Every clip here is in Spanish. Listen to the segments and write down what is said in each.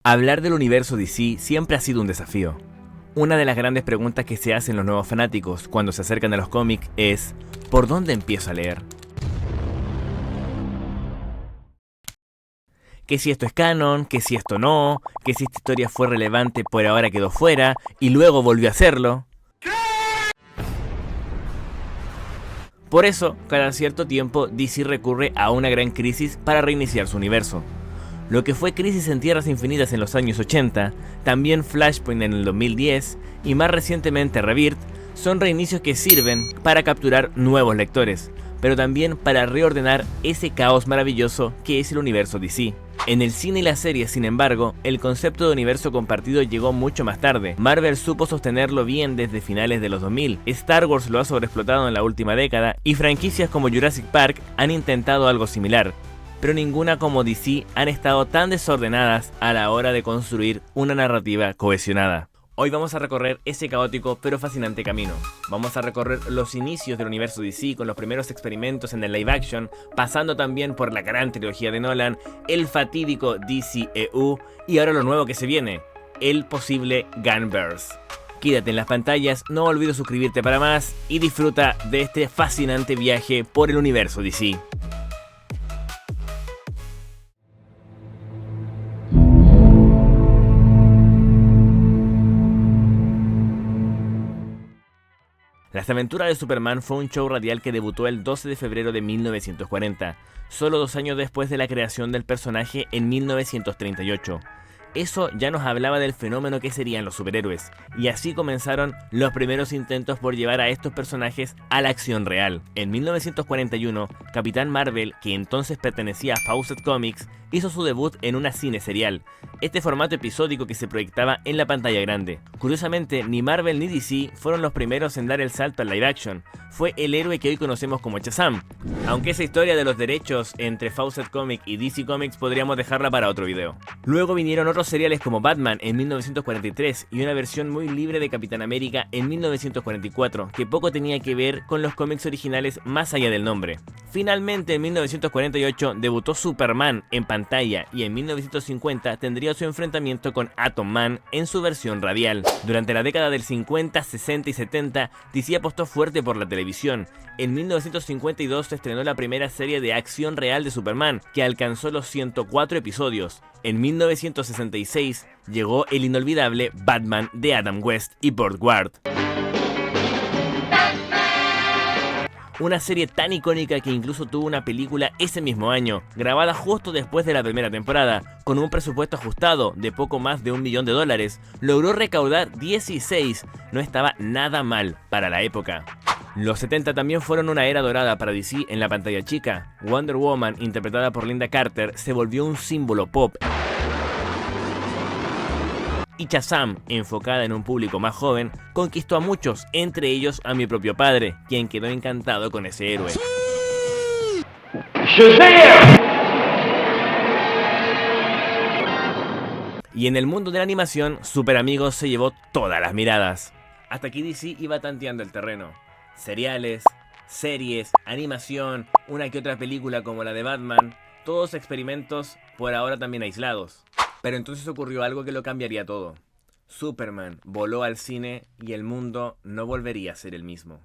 Hablar del universo DC siempre ha sido un desafío. Una de las grandes preguntas que se hacen los nuevos fanáticos cuando se acercan a los cómics es ¿por dónde empiezo a leer? Que si esto es canon, que si esto no, que si esta historia fue relevante pero ahora quedó fuera y luego volvió a serlo. Por eso, cada cierto tiempo DC recurre a una gran crisis para reiniciar su universo. Lo que fue Crisis en Tierras Infinitas en los años 80, también Flashpoint en el 2010 y más recientemente Rebirth, son reinicios que sirven para capturar nuevos lectores, pero también para reordenar ese caos maravilloso que es el universo DC. En el cine y las series, sin embargo, el concepto de universo compartido llegó mucho más tarde. Marvel supo sostenerlo bien desde finales de los 2000, Star Wars lo ha sobreexplotado en la última década y franquicias como Jurassic Park han intentado algo similar. Pero ninguna como DC han estado tan desordenadas a la hora de construir una narrativa cohesionada. Hoy vamos a recorrer ese caótico pero fascinante camino. Vamos a recorrer los inicios del universo DC con los primeros experimentos en el live action, pasando también por la gran trilogía de Nolan, el fatídico DCEU y ahora lo nuevo que se viene, el posible Gunverse. Quédate en las pantallas, no olvides suscribirte para más y disfruta de este fascinante viaje por el universo DC. Las aventuras de Superman fue un show radial que debutó el 12 de febrero de 1940, solo 2 años después de la creación del personaje en 1938. Eso ya nos hablaba del fenómeno que serían los superhéroes, y así comenzaron los primeros intentos por llevar a estos personajes a la acción real. En 1941, Capitán Marvel, que entonces pertenecía a Fawcett Comics, hizo su debut en una cine serial, este formato episódico que se proyectaba en la pantalla grande. Curiosamente, ni Marvel ni DC fueron los primeros en dar el salto al live action, fue el héroe que hoy conocemos como Shazam, aunque esa historia de los derechos entre Fawcett Comics y DC Comics podríamos dejarla para otro video. Luego vinieron otros seriales como Batman en 1943 y una versión muy libre de Capitán América en 1944, que poco tenía que ver con los cómics originales más allá del nombre. Finalmente, en 1948 debutó Superman en pantalla y en 1950 tendría su enfrentamiento con Atom Man en su versión radial. Durante la década del 50, 60 y 70, DC apostó fuerte por la televisión. En 1952 se estrenó la primera serie de acción real de Superman, que alcanzó los 104 episodios. En 1966 llegó el inolvidable Batman de Adam West y Burt Ward. Una serie tan icónica que incluso tuvo una película ese mismo año, grabada justo después de la primera temporada, con un presupuesto ajustado de poco más de $1 millón, logró recaudar 16, no estaba nada mal para la época. Los 70 también fueron una era dorada para DC en la pantalla chica. Wonder Woman, interpretada por Linda Carter, se volvió un símbolo pop. Y Shazam, enfocada en un público más joven, conquistó a muchos, entre ellos a mi propio padre, quien quedó encantado con ese héroe. ¡Shazam! Y en el mundo de la animación, Super Amigos se llevó todas las miradas. Hasta aquí DC iba tanteando el terreno. Seriales, series, animación, una que otra película como la de Batman, todos experimentos por ahora también aislados. Pero entonces ocurrió algo que lo cambiaría todo. Superman voló al cine y el mundo no volvería a ser el mismo.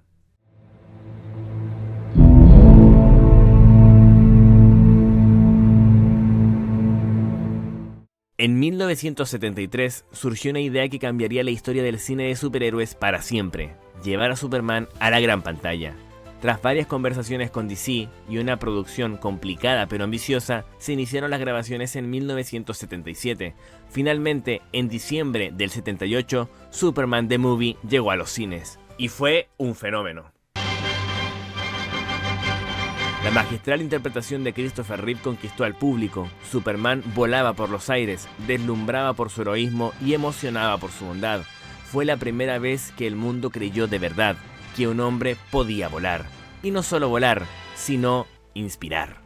En 1973 surgió una idea que cambiaría la historia del cine de superhéroes para siempre: llevar a Superman a la gran pantalla. Tras varias conversaciones con DC y una producción complicada pero ambiciosa, se iniciaron las grabaciones en 1977. Finalmente, en diciembre del 78, Superman The Movie llegó a los cines. Y fue un fenómeno. La magistral interpretación de Christopher Reeve conquistó al público. Superman volaba por los aires, deslumbraba por su heroísmo y emocionaba por su bondad. Fue la primera vez que el mundo creyó de verdad que un hombre podía volar. Y no solo volar, sino inspirar.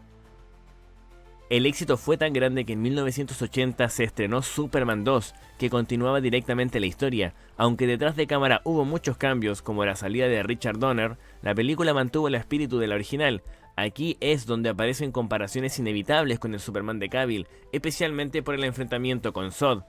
El éxito fue tan grande que en 1980 se estrenó Superman 2, que continuaba directamente la historia. Aunque detrás de cámara hubo muchos cambios, como la salida de Richard Donner, la película mantuvo el espíritu de la original. Aquí es donde aparecen comparaciones inevitables con el Superman de Cavill, especialmente por el enfrentamiento con Zod.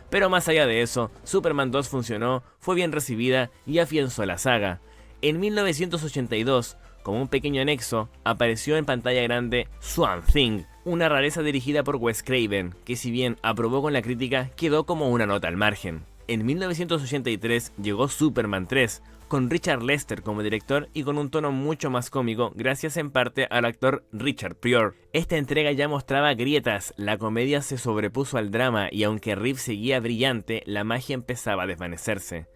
Pero más allá de eso, Superman 2 funcionó, fue bien recibida y afianzó la saga. En 1982, como un pequeño anexo, apareció en pantalla grande Swamp Thing, una rareza dirigida por Wes Craven, que si bien aprobó con la crítica, quedó como una nota al margen. En 1983 llegó Superman 3, con Richard Lester como director y con un tono mucho más cómico, gracias en parte al actor Richard Pryor. Esta entrega ya mostraba grietas, la comedia se sobrepuso al drama y aunque Reeves seguía brillante, la magia empezaba a desvanecerse.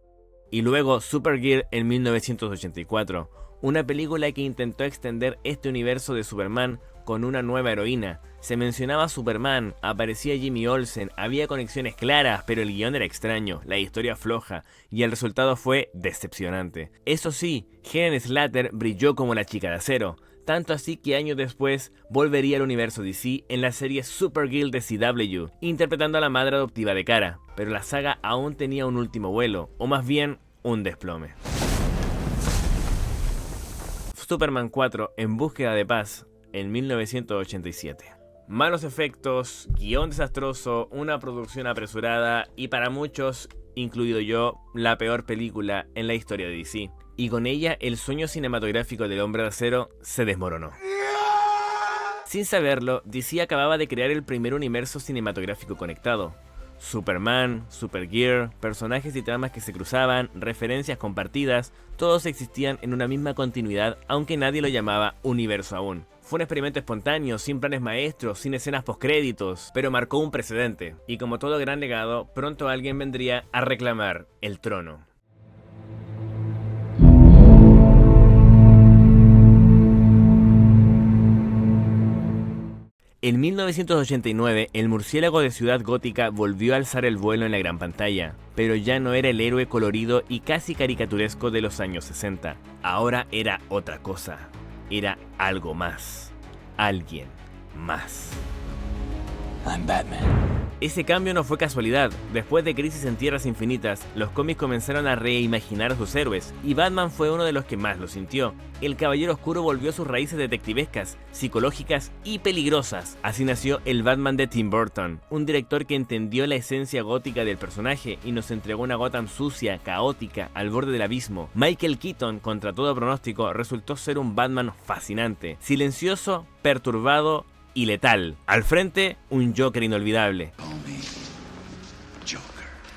Y luego Supergirl en 1984, una película que intentó extender este universo de Superman con una nueva heroína. Se mencionaba Superman, aparecía Jimmy Olsen, había conexiones claras, pero el guión era extraño, la historia floja, y el resultado fue decepcionante. Eso sí, Helen Slater brilló como la Chica de Acero, tanto así que años después volvería al universo DC en la serie Supergirl de CW, interpretando a la madre adoptiva de Kara, pero la saga aún tenía un último vuelo, o más bien, un desplome. Superman 4 en búsqueda de paz en 1987. Malos efectos, guión desastroso, una producción apresurada y para muchos, incluido yo, la peor película en la historia de DC. Y con ella el sueño cinematográfico del Hombre de Acero se desmoronó. Sin saberlo, DC acababa de crear el primer universo cinematográfico conectado. Superman, Supergirl, personajes y tramas que se cruzaban, referencias compartidas, todos existían en una misma continuidad, aunque nadie lo llamaba universo aún. Fue un experimento espontáneo, sin planes maestros, sin escenas postcréditos, pero marcó un precedente, y como todo gran legado, pronto alguien vendría a reclamar el trono. En 1989, el murciélago de Ciudad Gótica volvió a alzar el vuelo en la gran pantalla, pero ya no era el héroe colorido y casi caricaturesco de los años 60. Ahora era otra cosa, era algo más, alguien más. I'm Batman. Ese cambio no fue casualidad. Después de Crisis en Tierras Infinitas, los cómics comenzaron a reimaginar a sus héroes, y Batman fue uno de los que más lo sintió. El Caballero Oscuro volvió a sus raíces detectivescas, psicológicas y peligrosas. Así nació el Batman de Tim Burton, un director que entendió la esencia gótica del personaje y nos entregó una Gotham sucia, caótica, al borde del abismo. Michael Keaton, contra todo pronóstico, resultó ser un Batman fascinante, silencioso, perturbado y letal. Al frente, un Joker inolvidable,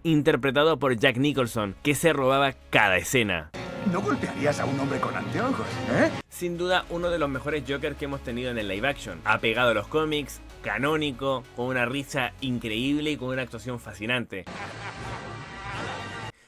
interpretado por Jack Nicholson, que se robaba cada escena. ¿No golpearías a un hombre con anteojos, eh? Sin duda, uno de los mejores Joker que hemos tenido en el live action. Apegado a los cómics, canónico, con una risa increíble y con una actuación fascinante.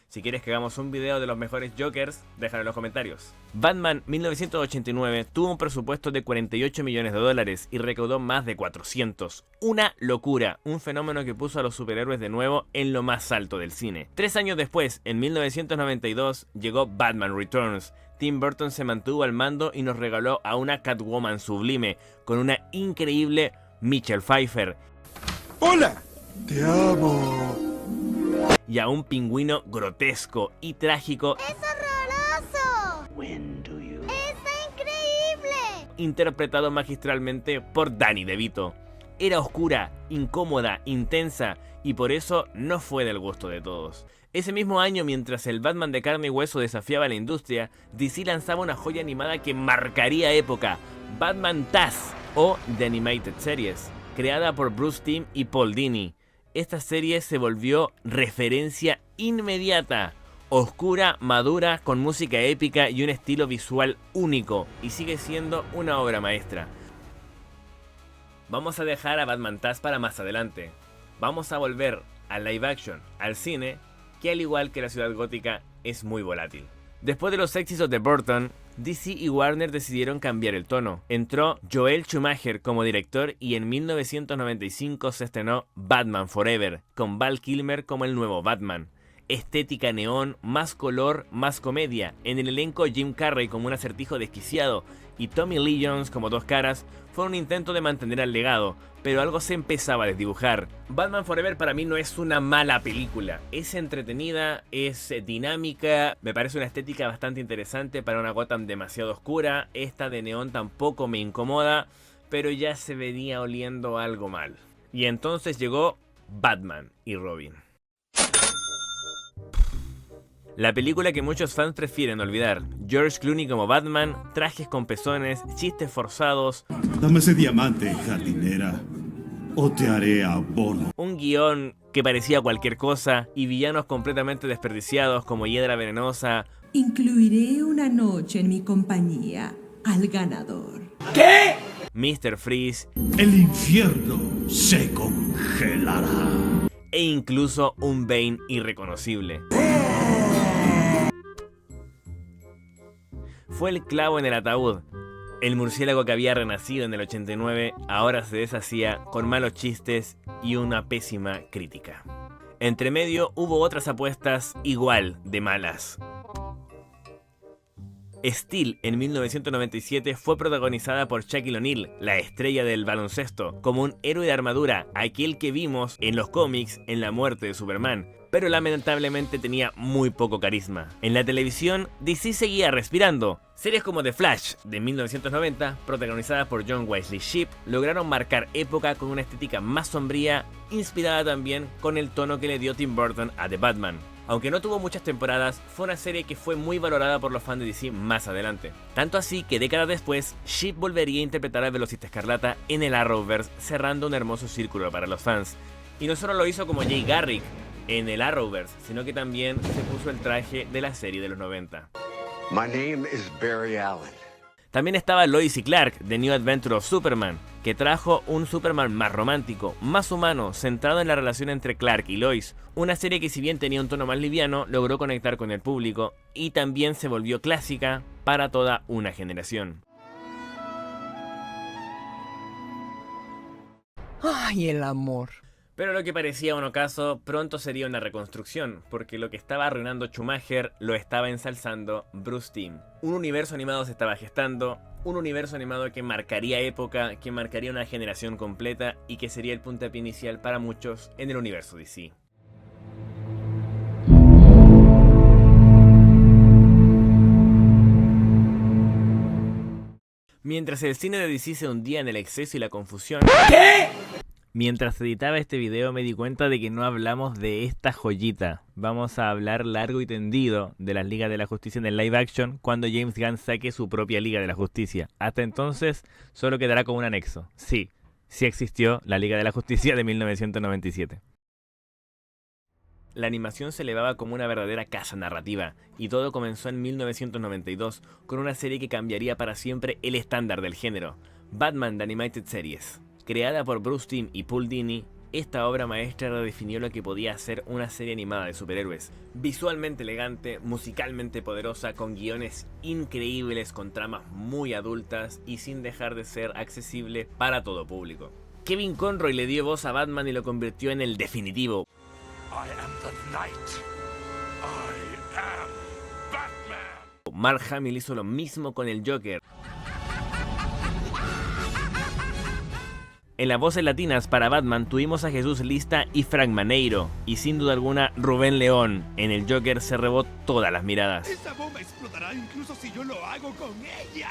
Si quieres que hagamos un video de los mejores Jokers, déjalo en los comentarios. Batman 1989 tuvo un presupuesto de $48 millones y recaudó más de 400. Una locura, un fenómeno que puso a los superhéroes de nuevo en lo más alto del cine. 3 años después, en 1992, llegó Batman Returns. Tim Burton se mantuvo al mando y nos regaló a una Catwoman sublime, con una increíble Michelle Pfeiffer. ¡Hola! ¡Te amo! Y a un pingüino grotesco y trágico. ¡Es horroroso! ¡Está increíble! Interpretado magistralmente por Danny DeVito. Era oscura, incómoda, intensa y por eso no fue del gusto de todos. Ese mismo año, mientras el Batman de carne y hueso desafiaba a la industria, DC lanzaba una joya animada que marcaría época, Batman Taz o The Animated Series, creada por Bruce Timm y Paul Dini. Esta serie se volvió referencia inmediata, oscura, madura, con música épica y un estilo visual único, y sigue siendo una obra maestra. Vamos a dejar a Batman Taz para más adelante. Vamos a volver al live action, al cine, que al igual que la Ciudad Gótica es muy volátil. Después de los éxitos de Burton, DC y Warner decidieron cambiar el tono. Entró Joel Schumacher como director y en 1995 se estrenó Batman Forever, con Val Kilmer como el nuevo Batman. Estética neón, más color, más comedia. En el elenco Jim Carrey como un acertijo desquiciado y Tommy Lee Jones como Dos Caras fue un intento de mantener el legado, pero algo se empezaba a desdibujar. Batman Forever para mí no es una mala película, es entretenida, es dinámica, me parece una estética bastante interesante para una Gotham demasiado oscura, esta de neón tampoco me incomoda, pero ya se venía oliendo algo mal. Y entonces llegó Batman y Robin. La película que muchos fans prefieren olvidar. George Clooney como Batman, trajes con pezones, chistes forzados. Dame ese diamante, jardinera, o te haré abono. Un guión que parecía cualquier cosa y villanos completamente desperdiciados como Hiedra Venenosa. Incluiré una noche en mi compañía al ganador. ¿Qué? Mr. Freeze. El infierno se congelará. E incluso un Bane irreconocible. Fue el clavo en el ataúd. El murciélago que había renacido en el 89 ahora se deshacía con malos chistes y una pésima crítica. Entre medio hubo otras apuestas igual de malas. Steel en 1997 fue protagonizada por Shaquille O'Neal, la estrella del baloncesto, como un héroe de armadura, aquel que vimos en los cómics en La muerte de Superman, pero lamentablemente tenía muy poco carisma. En la televisión, DC seguía respirando. Series como The Flash, de 1990, protagonizada por John Wesley Shipp, lograron marcar época con una estética más sombría, inspirada también con el tono que le dio Tim Burton a The Batman. Aunque no tuvo muchas temporadas, fue una serie que fue muy valorada por los fans de DC más adelante. Tanto así que décadas después, Shipp volvería a interpretar al Velocista Escarlata en el Arrowverse, cerrando un hermoso círculo para los fans. Y no solo lo hizo como Jay Garrick en el Arrowverse, sino que también se puso el traje de la serie de los 90. My name is Barry Allen. También estaba Lois y Clark, The New Adventure of Superman, que trajo un Superman más romántico, más humano, centrado en la relación entre Clark y Lois. Una serie que, si bien tenía un tono más liviano, logró conectar con el público y también se volvió clásica para toda una generación. ¡Ay, el amor! Pero lo que parecía un ocaso pronto sería una reconstrucción, porque lo que estaba arruinando Schumacher lo estaba ensalzando Bruce Timm. Un universo animado se estaba gestando, un universo animado que marcaría época, que marcaría una generación completa y que sería el puntapié inicial para muchos en el universo DC. Mientras el cine de DC se hundía en el exceso y la confusión... ¿Qué? Mientras editaba este video me di cuenta de que no hablamos de esta joyita. Vamos a hablar largo y tendido de las Ligas de la Justicia en el live action cuando James Gunn saque su propia Liga de la Justicia. Hasta entonces solo quedará como un anexo. Sí existió la Liga de la Justicia de 1997. La animación se elevaba como una verdadera casa narrativa, y todo comenzó en 1992 con una serie que cambiaría para siempre el estándar del género, Batman The Animated Series. Creada por Bruce Timm y Paul Dini, esta obra maestra redefinió lo que podía ser una serie animada de superhéroes. Visualmente elegante, musicalmente poderosa, con guiones increíbles, con tramas muy adultas y sin dejar de ser accesible para todo público. Kevin Conroy le dio voz a Batman y lo convirtió en el definitivo. I am the Knight. I am Batman. Mark Hamill hizo lo mismo con el Joker. En las voces latinas para Batman tuvimos a Jesús Lista y Frank Maneiro, y sin duda alguna Rubén León. En el Joker se robó todas las miradas. Esa bomba explotará incluso si yo lo hago con ella.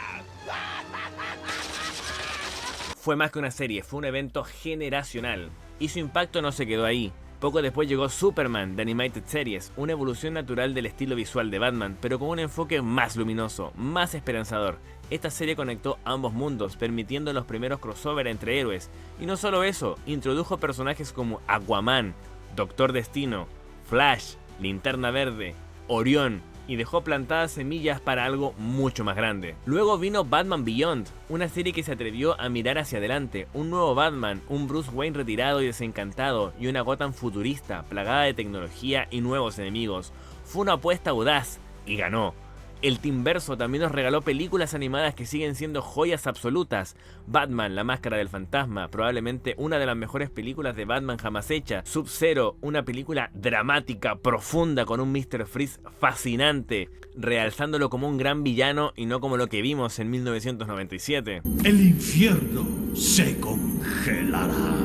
Fue más que una serie, fue un evento generacional, y su impacto no se quedó ahí. Poco después llegó Superman The Animated Series, una evolución natural del estilo visual de Batman, pero con un enfoque más luminoso, más esperanzador. Esta serie conectó ambos mundos, permitiendo los primeros crossover entre héroes. Y no solo eso, introdujo personajes como Aquaman, Doctor Destino, Flash, Linterna Verde, Orión, y dejó plantadas semillas para algo mucho más grande. Luego vino Batman Beyond, una serie que se atrevió a mirar hacia adelante, un nuevo Batman, un Bruce Wayne retirado y desencantado, y una Gotham futurista, plagada de tecnología y nuevos enemigos. Fue una apuesta audaz, y ganó. El Teamverso también nos regaló películas animadas que siguen siendo joyas absolutas. Batman, la máscara del fantasma, probablemente una de las mejores películas de Batman jamás hecha. Sub-Zero, una película dramática, profunda, con un Mr. Freeze fascinante, realzándolo como un gran villano y no como lo que vimos en 1997. El infierno se congelará.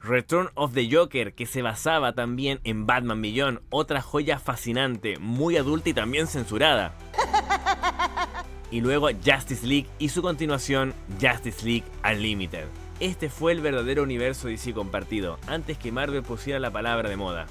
Return of the Joker, que se basaba también en Batman Beyond, otra joya fascinante, muy adulta y también censurada. Y luego Justice League y su continuación Justice League Unlimited. Este fue el verdadero universo DC compartido, antes que Marvel pusiera la palabra de moda.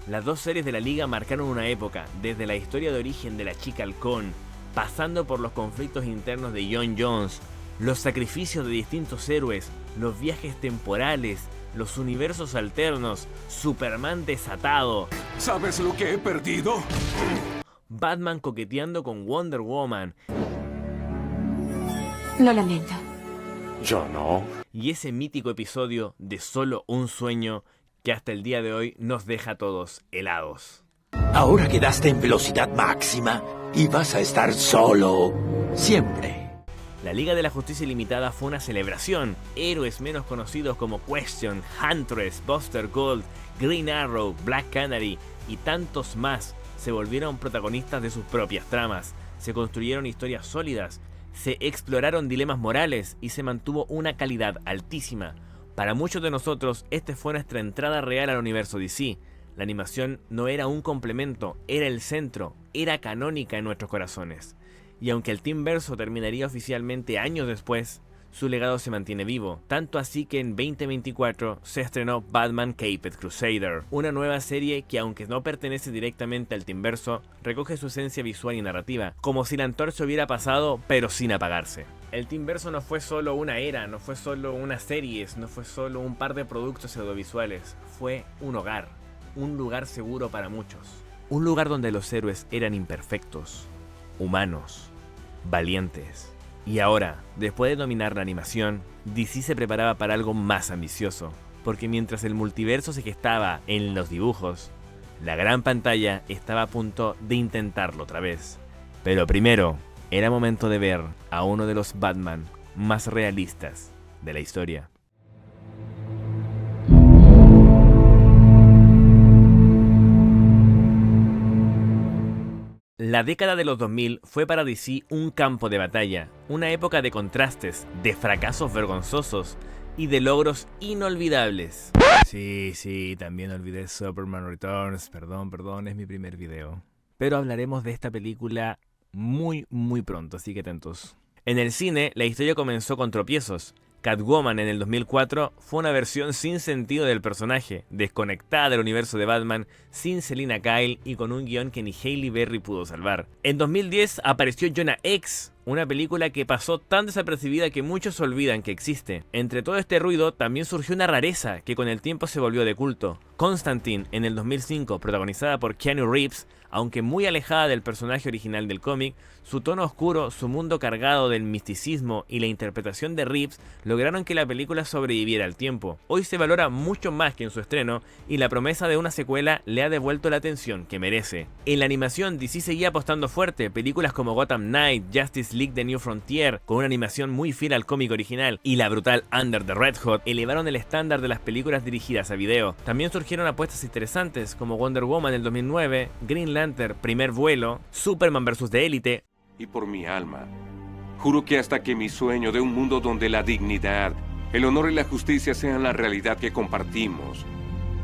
Las dos series de la Liga marcaron una época, desde la historia de origen de la Chica Halcón, pasando por los conflictos internos de J'onn J'onzz, los sacrificios de distintos héroes, los viajes temporales, los universos alternos, Superman desatado. ¿Sabes lo que he perdido? Batman coqueteando con Wonder Woman. Lo lamento. Yo no. Y ese mítico episodio de Solo un sueño que hasta el día de hoy nos deja a todos helados. Ahora quedaste en velocidad máxima y vas a estar solo siempre. La Liga de la Justicia Ilimitada fue una celebración. Héroes menos conocidos como Question, Huntress, Buster Gold, Green Arrow, Black Canary y tantos más se volvieron protagonistas de sus propias tramas. Se construyeron historias sólidas, se exploraron dilemas morales y se mantuvo una calidad altísima. Para muchos de nosotros, esta fue nuestra entrada real al universo DC. La animación no era un complemento, era el centro, era canónica en nuestros corazones. Y aunque el Teamverso terminaría oficialmente años después, su legado se mantiene vivo, tanto así que en 2024 se estrenó Batman Caped Crusader, una nueva serie que, aunque no pertenece directamente al Teamverso, recoge su esencia visual y narrativa, como si la antorcha hubiera pasado pero sin apagarse. El Teamverso no fue solo una era, no fue solo unas series, no fue solo un par de productos audiovisuales, fue un hogar, un lugar seguro para muchos, un lugar donde los héroes eran imperfectos, humanos, valientes. Y ahora, después de dominar la animación, DC se preparaba para algo más ambicioso, porque mientras el multiverso se gestaba en los dibujos, la gran pantalla estaba a punto de intentarlo otra vez. Pero primero, era momento de ver a uno de los Batman más realistas de la historia. La década de los 2000 fue para DC un campo de batalla, una época de contrastes, de fracasos vergonzosos y de logros inolvidables. Sí, también olvidé Superman Returns, perdón, es mi primer video. Pero hablaremos de esta película muy pronto, así que atentos. En el cine, la historia comenzó con tropiezos. Catwoman en el 2004 fue una versión sin sentido del personaje, desconectada del universo de Batman, sin Selina Kyle y con un guión que ni Halle Berry pudo salvar. En 2010 apareció Jonah X, una película que pasó tan desapercibida que muchos olvidan que existe. Entre todo este ruido también surgió una rareza que con el tiempo se volvió de culto. Constantine en el 2005, protagonizada por Keanu Reeves, aunque muy alejada del personaje original del cómic, su tono oscuro, su mundo cargado del misticismo y la interpretación de Reeves lograron que la película sobreviviera al tiempo. Hoy se valora mucho más que en su estreno y la promesa de una secuela le ha devuelto la atención que merece. En la animación, DC seguía apostando fuerte, películas como Gotham Knight, Justice League The New Frontier, con una animación muy fiel al cómic original, y la brutal Under the Red Hood, elevaron el estándar de las películas dirigidas a video. También surgieron apuestas interesantes como Wonder Woman en el 2009, Green Lantern, Primer Vuelo, Superman vs. The Elite. Y por mi alma, juro que hasta que mi sueño de un mundo donde la dignidad, el honor y la justicia sean la realidad que compartimos,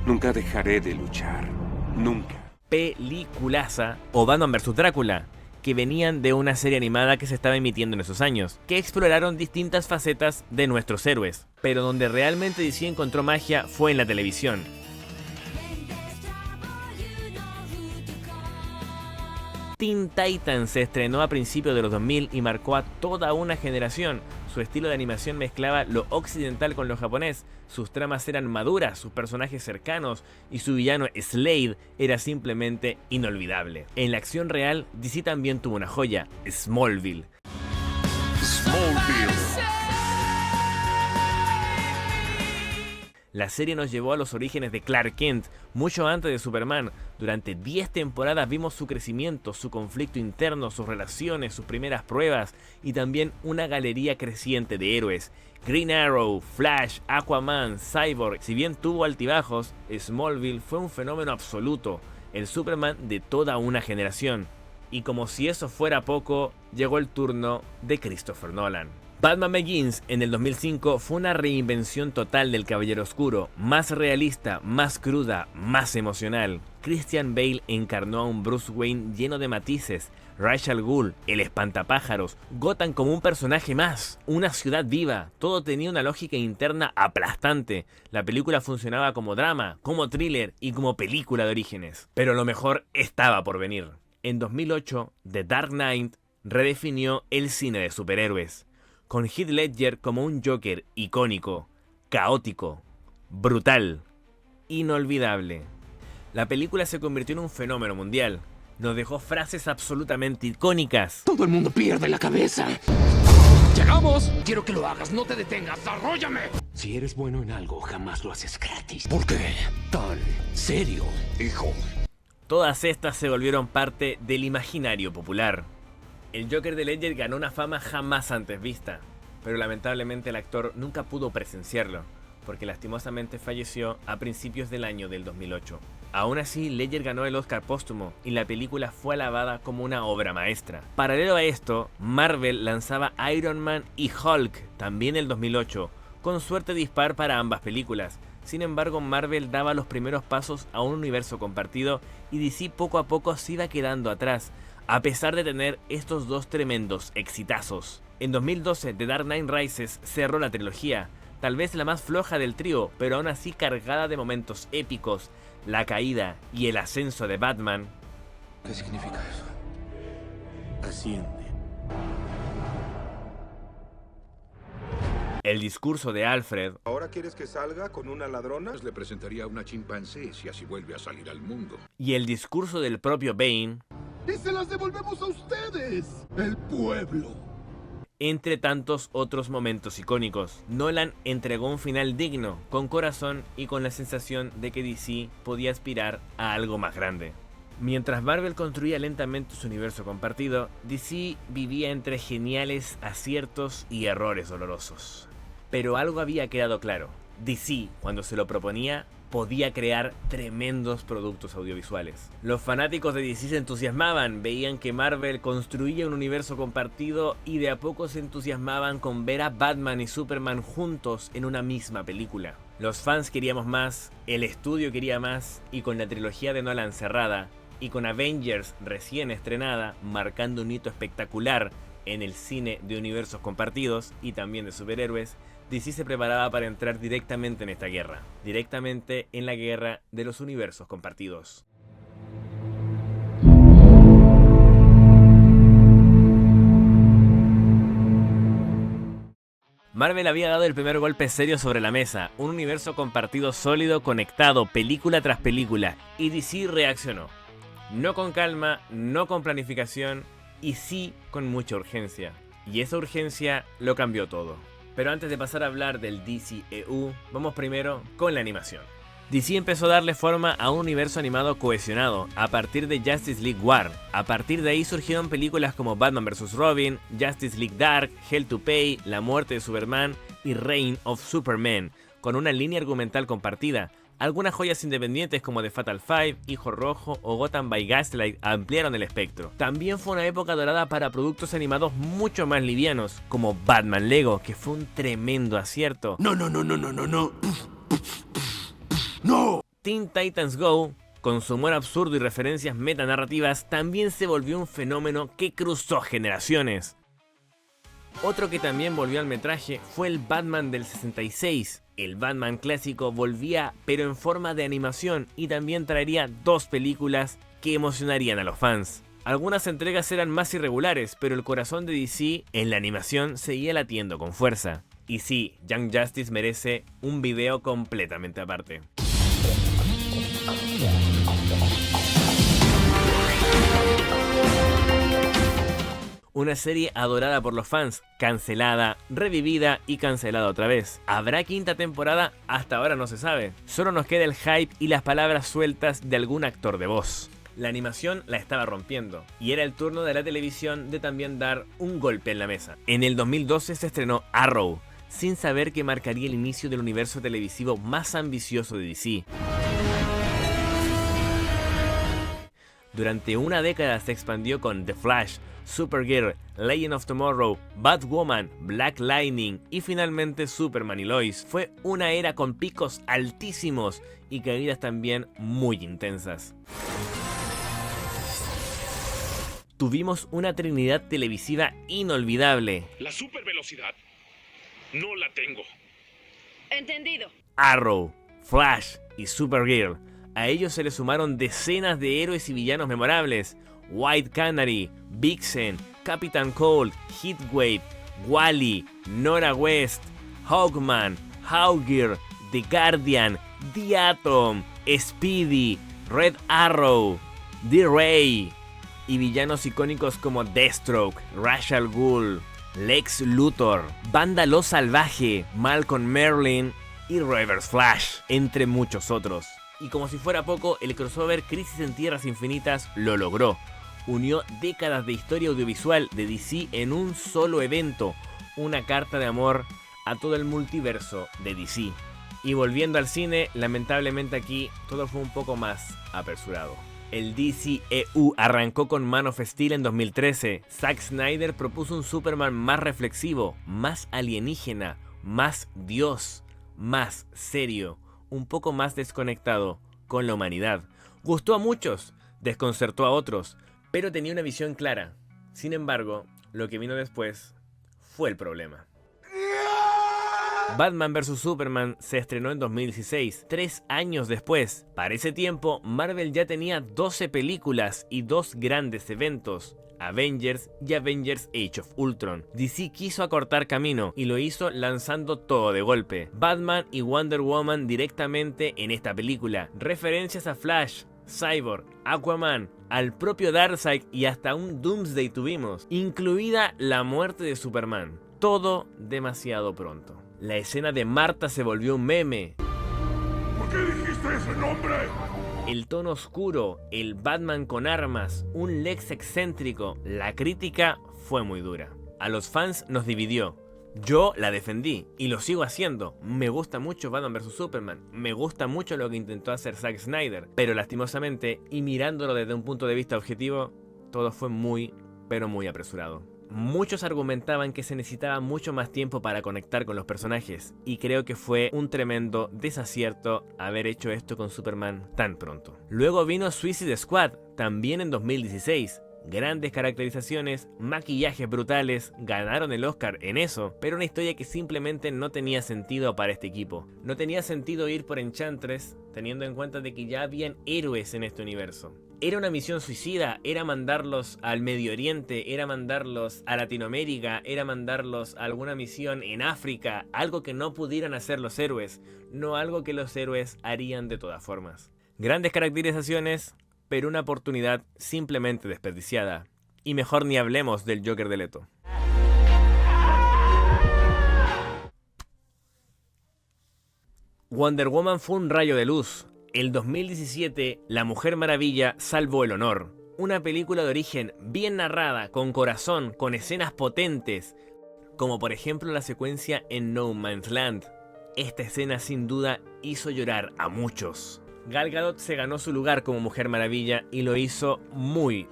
nunca dejaré de luchar. Nunca. Peliculaza o Batman vs. Drácula, que venían de una serie animada que se estaba emitiendo en esos años, que exploraron distintas facetas de nuestros héroes, pero donde realmente DC encontró magia fue en la televisión. Teen Titans se estrenó a principios de los 2000 y marcó a toda una generación. Su estilo de animación mezclaba lo occidental con lo japonés, sus tramas eran maduras, sus personajes cercanos y su villano Slade era simplemente inolvidable. En la acción real, DC también tuvo una joya, Smallville. La serie nos llevó a los orígenes de Clark Kent, mucho antes de Superman. Durante 10 temporadas vimos su crecimiento, su conflicto interno, sus relaciones, sus primeras pruebas y también una galería creciente de héroes. Green Arrow, Flash, Aquaman, Cyborg. Si bien tuvo altibajos, Smallville fue un fenómeno absoluto, el Superman de toda una generación. Y como si eso fuera poco, llegó el turno de Christopher Nolan. Batman Begins en el 2005 fue una reinvención total del Caballero Oscuro, más realista, más cruda, más emocional. Christian Bale encarnó a un Bruce Wayne lleno de matices, Ra's al Ghul, el espantapájaros, Gotham como un personaje más, una ciudad viva, todo tenía una lógica interna aplastante. La película funcionaba como drama, como thriller y como película de orígenes. Pero lo mejor estaba por venir. En 2008, The Dark Knight redefinió el cine de superhéroes, con Heath Ledger como un Joker icónico, caótico, brutal, inolvidable. La película se convirtió en un fenómeno mundial. Nos dejó frases absolutamente icónicas. Todo el mundo pierde la cabeza. ¡Llegamos! Quiero que lo hagas, no te detengas, ¡arróllame! Si eres bueno en algo, jamás lo haces gratis. ¿Por qué tan serio, hijo? Todas estas se volvieron parte del imaginario popular. El Joker de Ledger ganó una fama jamás antes vista, pero lamentablemente el actor nunca pudo presenciarlo, porque lastimosamente falleció a principios del año del 2008. Aún así, Ledger ganó el Oscar póstumo y la película fue alabada como una obra maestra. Paralelo a esto, Marvel lanzaba Iron Man y Hulk, también en el 2008, con suerte dispar para ambas películas. Sin embargo, Marvel daba los primeros pasos a un universo compartido y DC poco a poco se iba quedando atrás, a pesar de tener estos dos tremendos exitazos. En 2012, The Dark Knight Rises cerró la trilogía, tal vez la más floja del trío, pero aún así cargada de momentos épicos, la caída y el ascenso de Batman. ¿Qué significa eso? Asciende. El discurso de Alfred. ¿Ahora quieres que salga con una ladrona? Le presentaría a una chimpancé si así vuelve a salir al mundo. Y el discurso del propio Bane. ¡Y se las devolvemos a ustedes! ¡El pueblo! Entre tantos otros momentos icónicos, Nolan entregó un final digno, con corazón y con la sensación de que DC podía aspirar a algo más grande. Mientras Marvel construía lentamente su universo compartido, DC vivía entre geniales aciertos y errores dolorosos. Pero algo había quedado claro: DC, cuando se lo proponía, podía crear tremendos productos audiovisuales. Los fanáticos de DC se entusiasmaban, veían que Marvel construía un universo compartido y de a poco se entusiasmaban con ver a Batman y Superman juntos en una misma película. Los fans queríamos más, el estudio quería más, y con la trilogía de Nolan cerrada, y con Avengers recién estrenada, marcando un hito espectacular en el cine de universos compartidos y también de superhéroes, DC se preparaba para entrar directamente en esta guerra, directamente en la guerra de los universos compartidos. Marvel había dado el primer golpe serio sobre la mesa, un universo compartido sólido, conectado, película tras película, y DC reaccionó. No con calma, no con planificación, y sí con mucha urgencia. Y esa urgencia lo cambió todo. Pero antes de pasar a hablar del DCEU, vamos primero con la animación. DC empezó a darle forma a un universo animado cohesionado a partir de Justice League War. A partir de ahí surgieron películas como Batman vs. Robin, Justice League Dark, Hell to Pay, La muerte de Superman y Reign of Superman, con una línea argumental compartida. Algunas joyas independientes como The Fatal Five, Hijo Rojo o Gotham by Gaslight ampliaron el espectro. También fue una época dorada para productos animados mucho más livianos, como Batman Lego, que fue un tremendo acierto. ¡No! Teen Titans Go, con su humor absurdo y referencias metanarrativas, también se volvió un fenómeno que cruzó generaciones. Otro que también volvió al metraje fue el Batman del 66. El Batman clásico volvía, pero en forma de animación, y también traería dos películas que emocionarían a los fans. Algunas entregas eran más irregulares, pero el corazón de DC en la animación seguía latiendo con fuerza. Y sí, Young Justice merece un video completamente aparte. Una serie adorada por los fans, cancelada, revivida y cancelada otra vez. ¿Habrá quinta temporada? Hasta ahora no se sabe. Solo nos queda el hype y las palabras sueltas de algún actor de voz. La animación la estaba rompiendo, y era el turno de la televisión de también dar un golpe en la mesa. En el 2012 se estrenó Arrow, sin saber que marcaría el inicio del universo televisivo más ambicioso de DC. Durante una década se expandió con The Flash, Supergirl, Legend of Tomorrow, Batwoman, Black Lightning y finalmente Superman y Lois. Fue una era con picos altísimos y caídas también muy intensas. Tuvimos una trinidad televisiva inolvidable. La supervelocidad no la tengo. Entendido. Arrow, Flash y Supergirl. A ellos se le sumaron decenas de héroes y villanos memorables. White Canary, Vixen, Captain Cold, Heatwave, Wally, Nora West, Hawkman, Hawkgirl, The Guardian, The Atom, Speedy, Red Arrow, The Ray y villanos icónicos como Deathstroke, Ra's al Ghul, Lex Luthor, Vándalo Salvaje, Malcolm Merlyn y Reverse Flash, entre muchos otros. Y como si fuera poco, el crossover Crisis en Tierras Infinitas lo logró. Unió décadas de historia audiovisual de DC en un solo evento, una carta de amor a todo el multiverso de DC. Y volviendo al cine, lamentablemente aquí todo fue un poco más apresurado. El DCEU arrancó con Man of Steel en 2013. Zack Snyder propuso un Superman más reflexivo, más alienígena, más Dios, más serio, un poco más desconectado con la humanidad. Gustó a muchos, desconcertó a otros, pero tenía una visión clara. Sin embargo, lo que vino después fue el problema. Batman vs Superman se estrenó en 2016, 3 años después. Para ese tiempo, Marvel ya tenía 12 películas y 2 grandes eventos, Avengers y Avengers Age of Ultron. DC quiso acortar camino y lo hizo lanzando todo de golpe. Batman y Wonder Woman directamente en esta película. Referencias a Flash, Cyborg, Aquaman, al propio Darkseid y hasta un Doomsday tuvimos, incluida la muerte de Superman. Todo demasiado pronto. La escena de Marta se volvió un meme. ¿Por qué dijiste ese nombre? El tono oscuro, el Batman con armas, un Lex excéntrico, la crítica fue muy dura. A los fans nos dividió. Yo la defendí y lo sigo haciendo. Me gusta mucho Batman vs Superman, me gusta mucho lo que intentó hacer Zack Snyder, pero lastimosamente, y mirándolo desde un punto de vista objetivo, todo fue muy, pero muy apresurado. Muchos argumentaban que se necesitaba mucho más tiempo para conectar con los personajes, y creo que fue un tremendo desacierto haber hecho esto con Superman tan pronto. Luego vino Suicide Squad, también en 2016. Grandes caracterizaciones, maquillajes brutales, ganaron el Oscar en eso, pero una historia que simplemente no tenía sentido para este equipo. No tenía sentido ir por Enchantress, teniendo en cuenta de que ya habían héroes en este universo. Era una misión suicida, era mandarlos al Medio Oriente, era mandarlos a Latinoamérica, era mandarlos a alguna misión en África, algo que no pudieran hacer los héroes, no algo que los héroes harían de todas formas. Grandes caracterizaciones, pero una oportunidad simplemente desperdiciada. Y mejor ni hablemos del Joker de Leto. Wonder Woman fue un rayo de luz. El 2017, La Mujer Maravilla salvó el honor. Una película de origen bien narrada, con corazón, con escenas potentes, como por ejemplo la secuencia en No Man's Land. Esta escena sin duda hizo llorar a muchos. Gal Gadot se ganó su lugar como Mujer Maravilla y lo hizo muy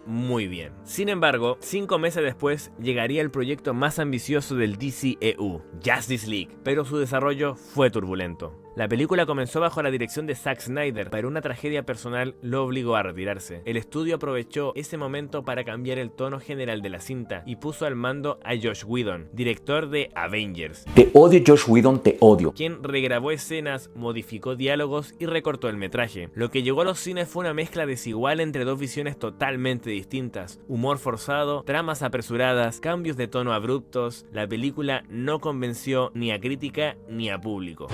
bien. Sin embargo, 5 meses después llegaría el proyecto más ambicioso del DCEU, Justice League, pero su desarrollo fue turbulento. La película comenzó bajo la dirección de Zack Snyder, pero una tragedia personal lo obligó a retirarse. El estudio aprovechó ese momento para cambiar el tono general de la cinta y puso al mando a Joss Whedon, director de Avengers. Te odio, Joss Whedon, te odio. Quien regrabó escenas, modificó diálogos y recortó el metraje. Lo que llegó a los cines fue una mezcla desigual entre dos visiones totalmente distintas. Humor forzado, tramas apresuradas, cambios de tono abruptos. La película no convenció ni a crítica ni a público.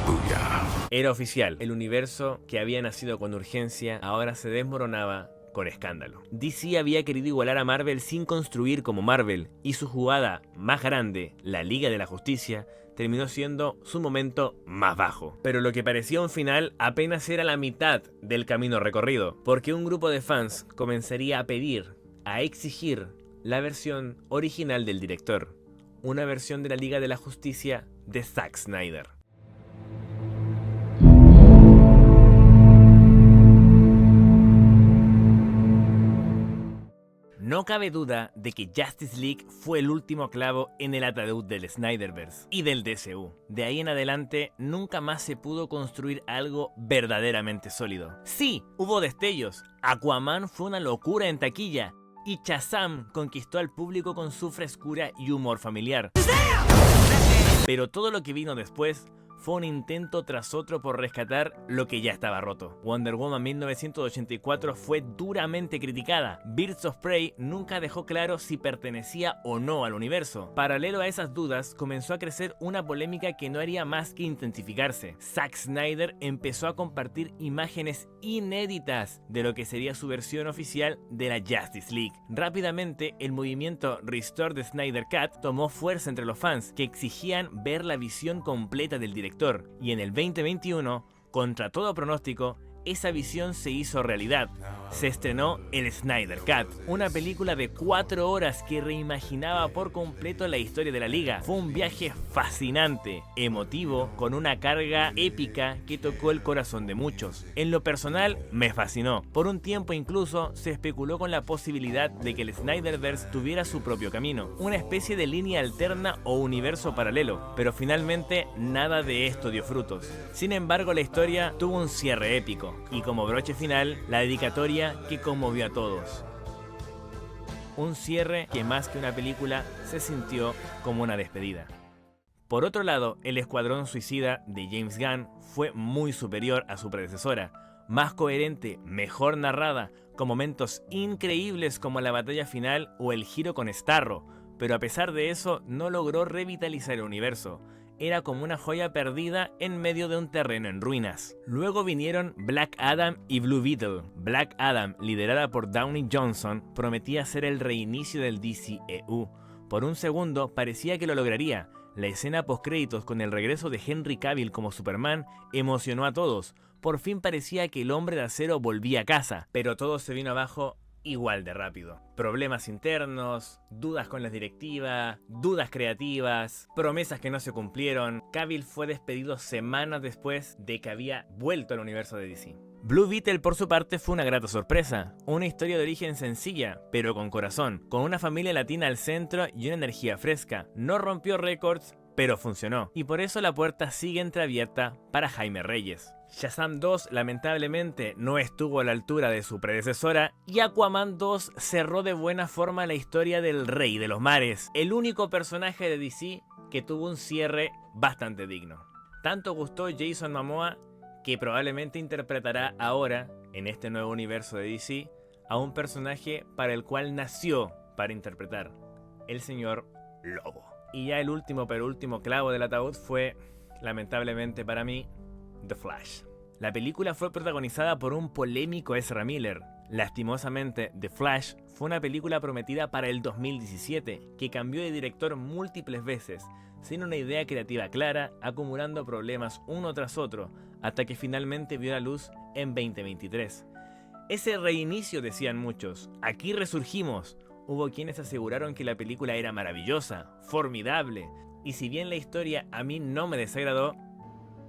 Era oficial, el universo que había nacido con urgencia ahora se desmoronaba con escándalo. DC había querido igualar a Marvel sin construir como Marvel, y su jugada más grande, la Liga de la Justicia, terminó siendo su momento más bajo. Pero lo que parecía un final apenas era la mitad del camino recorrido, porque un grupo de fans comenzaría a pedir, a exigir la versión original del director, una versión de la Liga de la Justicia de Zack Snyder. No cabe duda de que Justice League fue el último clavo en el ataúd del Snyderverse y del DCU. De ahí en adelante nunca más se pudo construir algo verdaderamente sólido. Sí, hubo destellos. Aquaman fue una locura en taquilla y Shazam conquistó al público con su frescura y humor familiar. Pero todo lo que vino después fue un intento tras otro por rescatar lo que ya estaba roto. Wonder Woman 1984 fue duramente criticada. Birds of Prey nunca dejó claro si pertenecía o no al universo. Paralelo a esas dudas, comenzó a crecer una polémica que no haría más que intensificarse. Zack Snyder empezó a compartir imágenes inéditas de lo que sería su versión oficial de la Justice League. Rápidamente, el movimiento Restore the Snyder Cut tomó fuerza entre los fans, que exigían ver la visión completa del director. Y en el 2021, contra todo pronóstico, esa visión se hizo realidad. Se estrenó el Snyder Cut, una película de 4 horas que reimaginaba por completo la historia de la Liga. Fue un viaje fascinante, emotivo, con una carga épica que tocó el corazón de muchos. En lo personal, me fascinó. Por un tiempo incluso se especuló con la posibilidad de que el Snyderverse tuviera su propio camino, una especie de línea alterna o universo paralelo, pero finalmente nada de esto dio frutos. Sin embargo, la historia tuvo un cierre épico, y como broche final, la dedicatoria que conmovió a todos. Un cierre que más que una película se sintió como una despedida. Por otro lado, El Escuadrón Suicida de James Gunn fue muy superior a su predecesora, más coherente, mejor narrada, con momentos increíbles como la batalla final o el giro con Starro, pero a pesar de eso no logró revitalizar el universo. Era como una joya perdida en medio de un terreno en ruinas. Luego vinieron Black Adam y Blue Beetle. Black Adam, liderada por Downey Johnson, prometía ser el reinicio del DCEU. Por un segundo parecía que lo lograría. La escena postcréditos con el regreso de Henry Cavill como Superman emocionó a todos. Por fin parecía que el Hombre de Acero volvía a casa, pero todo se vino abajo igual de rápido. Problemas internos, dudas con las directivas, dudas creativas, promesas que no se cumplieron. Cavill fue despedido semanas después de que había vuelto al universo de DC. Blue Beetle, por su parte, fue una grata sorpresa. Una historia de origen sencilla, pero con corazón, con una familia latina al centro y una energía fresca. No rompió récords, pero funcionó. Y por eso la puerta sigue entreabierta para Jaime Reyes. Shazam 2 lamentablemente no estuvo a la altura de su predecesora, y Aquaman 2 cerró de buena forma la historia del Rey de los Mares, el único personaje de DC que tuvo un cierre bastante digno. Tanto gustó Jason Momoa que probablemente interpretará ahora, en este nuevo universo de DC, a un personaje para el cual nació para interpretar, el señor Lobo. Y ya el último pero último clavo del ataúd fue, lamentablemente para mí, The Flash. La película fue protagonizada por un polémico Ezra Miller. Lastimosamente, The Flash fue una película prometida para el 2017, que cambió de director múltiples veces, sin una idea creativa clara, acumulando problemas uno tras otro, hasta que finalmente vio la luz en 2023. Ese reinicio, decían muchos, aquí resurgimos. Hubo quienes aseguraron que la película era maravillosa, formidable, y si bien la historia a mí no me desagradó,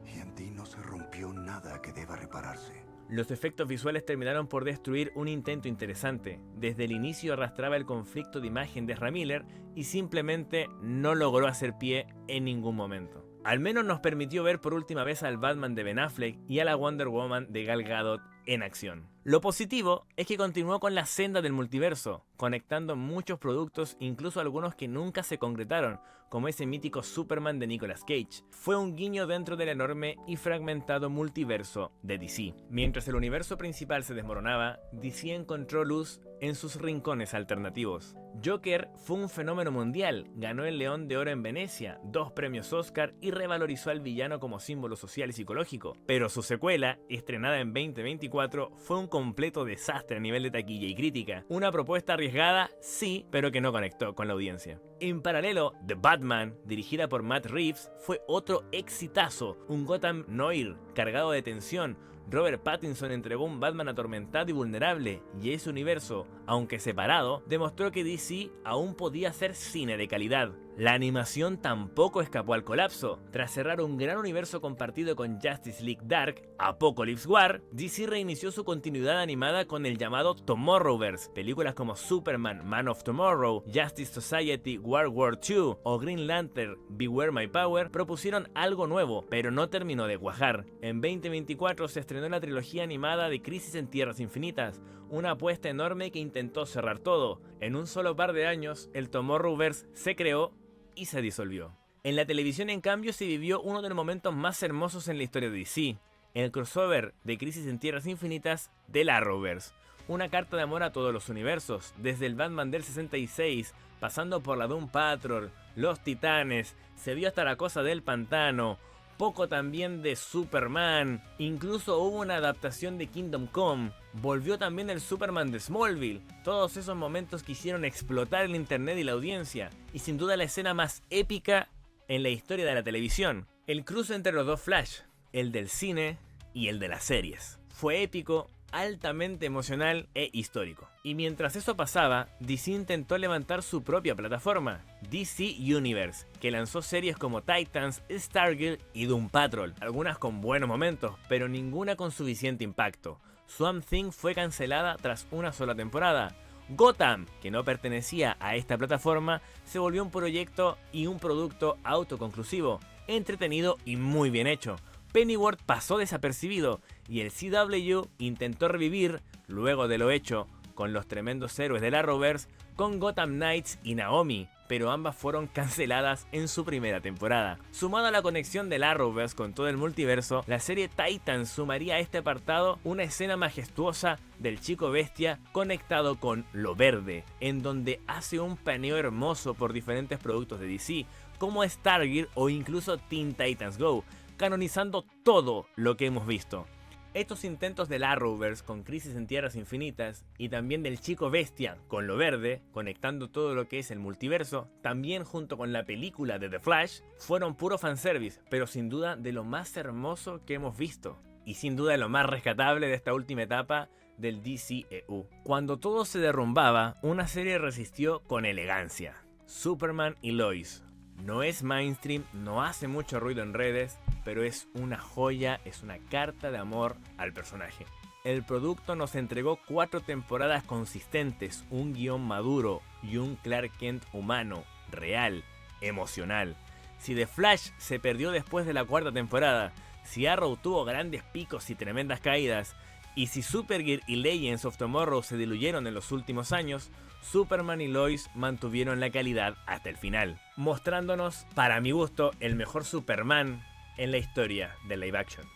y en ti no se rompió nada que deba repararse. Los efectos visuales terminaron por destruir un intento interesante. Desde el inicio arrastraba el conflicto de imagen de Ezra Miller y simplemente no logró hacer pie en ningún momento. Al menos nos permitió ver por última vez al Batman de Ben Affleck y a la Wonder Woman de Gal Gadot en acción. Lo positivo es que continuó con la senda del multiverso, conectando muchos productos, incluso algunos que nunca se concretaron, como ese mítico Superman de Nicolas Cage. Fue un guiño dentro del enorme y fragmentado multiverso de DC. Mientras el universo principal se desmoronaba, DC encontró luz en sus rincones alternativos. Joker fue un fenómeno mundial, ganó el León de Oro en Venecia, 2 premios Oscar y revalorizó al villano como símbolo social y psicológico. Pero su secuela, estrenada en 2024, 1984 fue un completo desastre a nivel de taquilla y crítica. Una propuesta arriesgada, sí, pero que no conectó con la audiencia. En paralelo, The Batman, dirigida por Matt Reeves, fue otro exitazo, un Gotham Noir cargado de tensión. Robert Pattinson entregó un Batman atormentado y vulnerable, y ese universo, aunque separado, demostró que DC aún podía hacer cine de calidad. La animación tampoco escapó al colapso. Tras cerrar un gran universo compartido con Justice League Dark, Apocalypse War, DC reinició su continuidad animada con el llamado Tomorrowverse. Películas como Superman, Man of Tomorrow, Justice Society, World War II o Green Lantern, Beware My Power propusieron algo nuevo, pero no terminó de cuajar. En 2024 se estrenó la trilogía animada de Crisis en Tierras Infinitas, una apuesta enorme que intentó cerrar todo. En un solo par de años, el Tomorrowverse se creó y se disolvió. En la televisión, en cambio, se vivió uno de los momentos más hermosos en la historia de DC, el crossover de Crisis en Tierras Infinitas del Arrowverse, una carta de amor a todos los universos, desde el Batman del 66, pasando por la Doom Patrol, los Titanes, se vio hasta la Cosa del Pantano, poco también de Superman, incluso hubo una adaptación de Kingdom Come, volvió también el Superman de Smallville, todos esos momentos que hicieron explotar el internet y la audiencia, y sin duda la escena más épica en la historia de la televisión, el cruce entre los dos Flash, el del cine y el de las series. Fue épico, altamente emocional e histórico. Y mientras eso pasaba, DC intentó levantar su propia plataforma, DC Universe, que lanzó series como Titans, Stargirl y Doom Patrol, algunas con buenos momentos, pero ninguna con suficiente impacto. Swamp Thing fue cancelada tras una sola temporada. Gotham, que no pertenecía a esta plataforma, se volvió un proyecto y un producto autoconclusivo, entretenido y muy bien hecho. Pennyworth pasó desapercibido y el CW intentó revivir, luego de lo hecho con los tremendos héroes del Arrowverse, con Gotham Knights y Naomi, pero ambas fueron canceladas en su primera temporada. Sumado a la conexión del Arrowverse con todo el multiverso, la serie Titans sumaría a este apartado una escena majestuosa del Chico Bestia conectado con Lo Verde, en donde hace un paneo hermoso por diferentes productos de DC, como Stargirl o incluso Teen Titans Go, canonizando todo lo que hemos visto. Estos intentos del Arrowverse con Crisis en Tierras Infinitas y también del Chico Bestia con Lo Verde, conectando todo lo que es el multiverso, también junto con la película de The Flash, fueron puro fanservice, pero sin duda de lo más hermoso que hemos visto. Y sin duda de lo más rescatable de esta última etapa del DCEU. Cuando todo se derrumbaba, una serie resistió con elegancia. Superman y Lois. No es mainstream, no hace mucho ruido en redes, pero es una joya, es una carta de amor al personaje. El producto nos entregó 4 temporadas consistentes, un guión maduro y un Clark Kent humano, real, emocional. Si The Flash se perdió después de la 4ª temporada, si Arrow tuvo grandes picos y tremendas caídas, y si Supergirl y Legends of Tomorrow se diluyeron en los últimos años, Superman y Lois mantuvieron la calidad hasta el final, mostrándonos, para mi gusto, el mejor Superman en la historia del live action.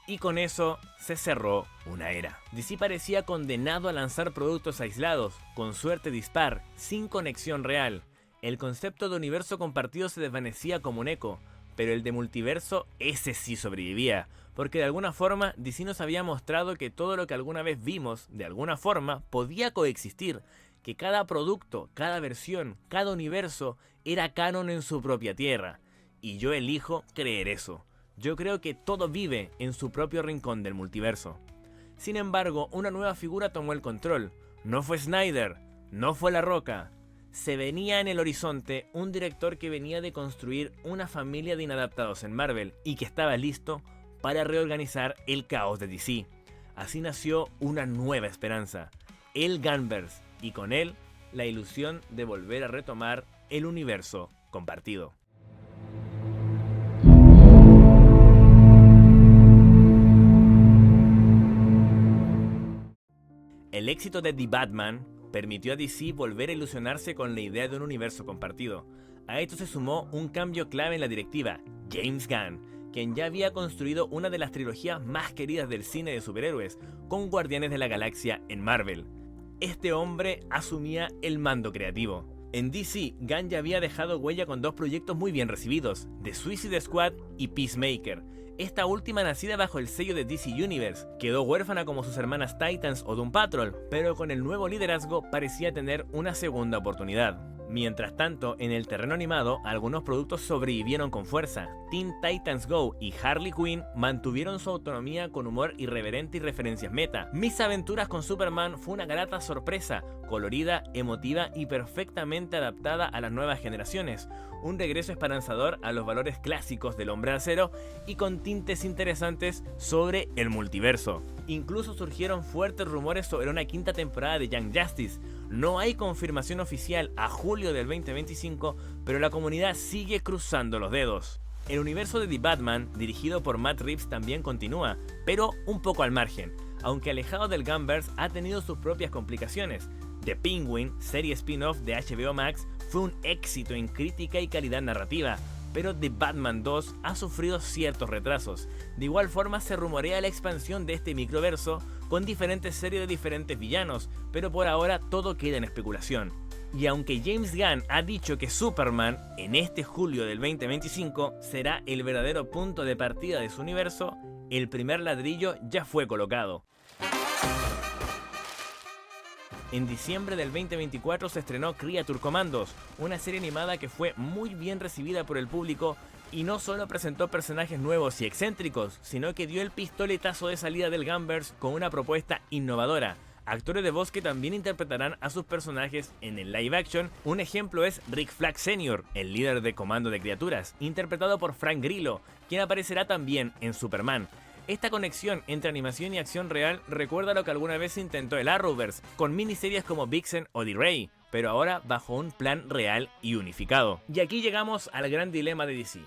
Y con eso se cerró una era. DC parecía condenado a lanzar productos aislados, con suerte dispar, sin conexión real. El concepto de universo compartido se desvanecía como un eco, pero el de multiverso, ese sí sobrevivía, porque de alguna forma DC nos había mostrado que todo lo que alguna vez vimos, de alguna forma, podía coexistir, que cada producto, cada versión, cada universo era canon en su propia tierra. Y yo elijo creer eso. Yo creo que todo vive en su propio rincón del multiverso. Sin embargo, una nueva figura tomó el control. No fue Snyder, no fue La Roca. Se venía en el horizonte un director que venía de construir una familia de inadaptados en Marvel y que estaba listo para reorganizar el caos de DC. Así nació una nueva esperanza, el Gunverse, y con él la ilusión de volver a retomar el universo compartido. El éxito de The Batman permitió a DC volver a ilusionarse con la idea de un universo compartido. A esto se sumó un cambio clave en la directiva, James Gunn, quien ya había construido una de las trilogías más queridas del cine de superhéroes, con Guardianes de la Galaxia en Marvel. Este hombre asumía el mando creativo. En DC, Gunn ya había dejado huella con 2 proyectos muy bien recibidos, The Suicide Squad y Peacemaker. esta última nacida bajo el sello de DC Universe. Quedó huérfana como sus hermanas Titans o Doom Patrol, pero con el nuevo liderazgo parecía tener una segunda oportunidad. Mientras tanto, en el terreno animado, algunos productos sobrevivieron con fuerza. Teen Titans Go y Harley Quinn mantuvieron su autonomía con humor irreverente y referencias meta. Mis aventuras con Superman fue una grata sorpresa, colorida, emotiva y perfectamente adaptada a las nuevas generaciones. Un regreso esperanzador a los valores clásicos del Hombre de Acero y con tintes interesantes sobre el multiverso. Incluso surgieron fuertes rumores sobre una quinta temporada de Young Justice. No hay confirmación oficial a julio del 2025, pero la comunidad sigue cruzando los dedos. El universo de The Batman, dirigido por Matt Reeves, también continúa, pero un poco al margen. Aunque alejado del Gunverse, ha tenido sus propias complicaciones. The Penguin, serie spin-off de HBO Max, fue un éxito en crítica y calidad narrativa, pero The Batman 2 ha sufrido ciertos retrasos. De igual forma se rumorea la expansión de este microverso con diferentes series de diferentes villanos, pero por ahora todo queda en especulación. Y aunque James Gunn ha dicho que Superman, en este julio del 2025, será el verdadero punto de partida de su universo, el primer ladrillo ya fue colocado. En diciembre del 2024 se estrenó Creature Commandos, una serie animada que fue muy bien recibida por el público y no solo presentó personajes nuevos y excéntricos, sino que dio el pistoletazo de salida del Gunverse con una propuesta innovadora. Actores de voz que también interpretarán a sus personajes en el live action. Un ejemplo es Rick Flag Sr., el líder de Comando de Criaturas, interpretado por Frank Grillo, quien aparecerá también en Superman. Esta conexión entre animación y acción real recuerda lo que alguna vez intentó el Arrowverse, con miniseries como Vixen o D-Ray, pero ahora bajo un plan real y unificado. Y aquí llegamos al gran dilema de DC.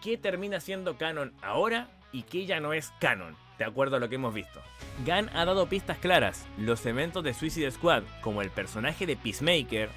¿Qué termina siendo canon ahora y qué ya no es canon, de acuerdo a lo que hemos visto? Gunn ha dado pistas claras. Los eventos de Suicide Squad, como el personaje de Peacemaker,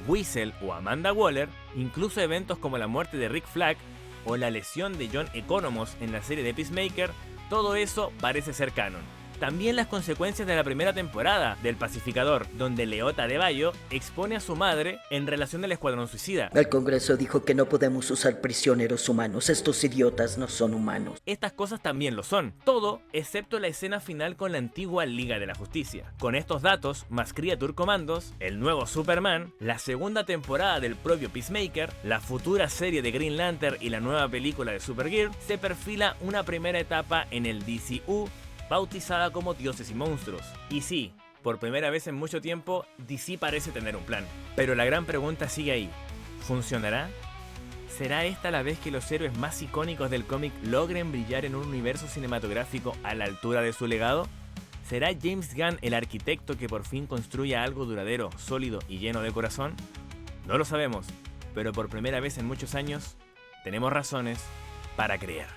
Weasel o Amanda Waller, incluso eventos como la muerte de Rick Flag o la lesión de John Economos en la serie de Peacemaker, todo eso parece ser canon. También las consecuencias de la primera temporada del Pacificador, donde Leota de Bayo expone a su madre en relación al Escuadrón Suicida. El Congreso dijo que no podemos usar prisioneros humanos, estos idiotas no son humanos. Estas cosas también lo son, todo excepto la escena final con la antigua Liga de la Justicia. Con estos datos, más Creature Commandos, el nuevo Superman, la segunda temporada del propio Peacemaker, la futura serie de Green Lantern y la nueva película de Supergirl, se perfila una primera etapa en el DCU, bautizada como Dioses y Monstruos. Y sí, por primera vez en mucho tiempo, DC parece tener un plan. Pero la gran pregunta sigue ahí. ¿Funcionará? ¿Será esta la vez que los héroes más icónicos del cómic logren brillar en un universo cinematográfico a la altura de su legado? ¿Será James Gunn el arquitecto que por fin construya algo duradero, sólido y lleno de corazón? No lo sabemos, pero por primera vez en muchos años, tenemos razones para creer.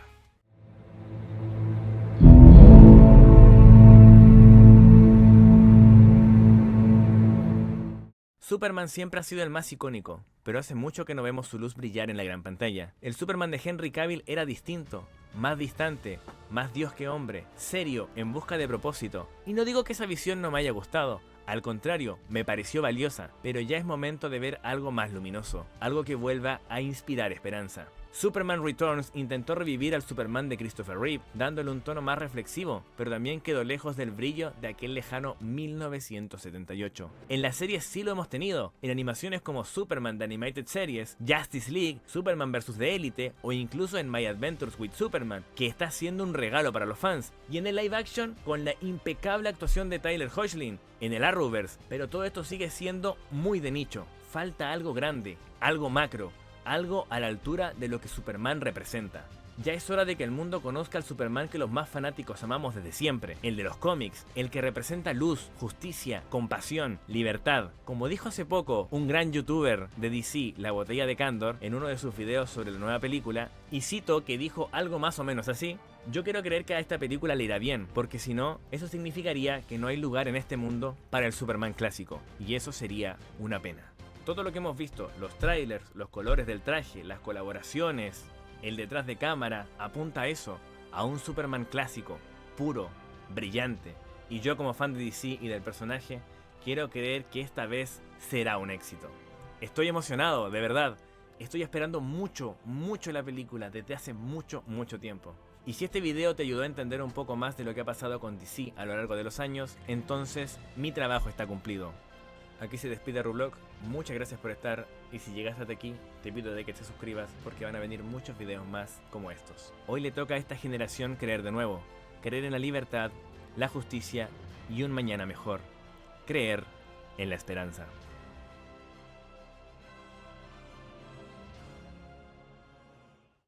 Superman siempre ha sido el más icónico, pero hace mucho que no vemos su luz brillar en la gran pantalla. El Superman de Henry Cavill era distinto, más distante, más Dios que hombre, serio, en busca de propósito. Y no digo que esa visión no me haya gustado, al contrario, me pareció valiosa, pero ya es momento de ver algo más luminoso, algo que vuelva a inspirar esperanza. Superman Returns intentó revivir al Superman de Christopher Reeve, dándole un tono más reflexivo, pero también quedó lejos del brillo de aquel lejano 1978. En la serie sí lo hemos tenido, en animaciones como Superman The Animated Series, Justice League, Superman vs. The Elite o incluso en My Adventures with Superman, que está siendo un regalo para los fans, y en el live action con la impecable actuación de Tyler Hoechlin, en el Arrowverse, pero todo esto sigue siendo muy de nicho. Falta algo grande, algo macro, algo a la altura de lo que Superman representa. Ya es hora de que el mundo conozca al Superman que los más fanáticos amamos desde siempre, el de los cómics, el que representa luz, justicia, compasión, libertad. Como dijo hace poco un gran youtuber de DC, La Botella de Candor, en uno de sus videos sobre la nueva película, y cito que dijo algo más o menos así: yo quiero creer que a esta película le irá bien, porque si no, eso significaría que no hay lugar en este mundo para el Superman clásico, y eso sería una pena. Todo lo que hemos visto, los trailers, los colores del traje, las colaboraciones, el detrás de cámara, apunta a eso, a un Superman clásico, puro, brillante. Y yo como fan de DC y del personaje, quiero creer que esta vez será un éxito. Estoy emocionado, de verdad. Estoy esperando mucho la película desde hace mucho tiempo. Y si este video te ayudó a entender un poco más de lo que ha pasado con DC a lo largo de los años, entonces mi trabajo está cumplido. Aquí se despide Rublock, muchas gracias por estar, y si llegaste hasta aquí, te pido de que te suscribas porque van a venir muchos videos más como estos. Hoy le toca a esta generación creer de nuevo, creer en la libertad, la justicia y un mañana mejor. Creer en la esperanza.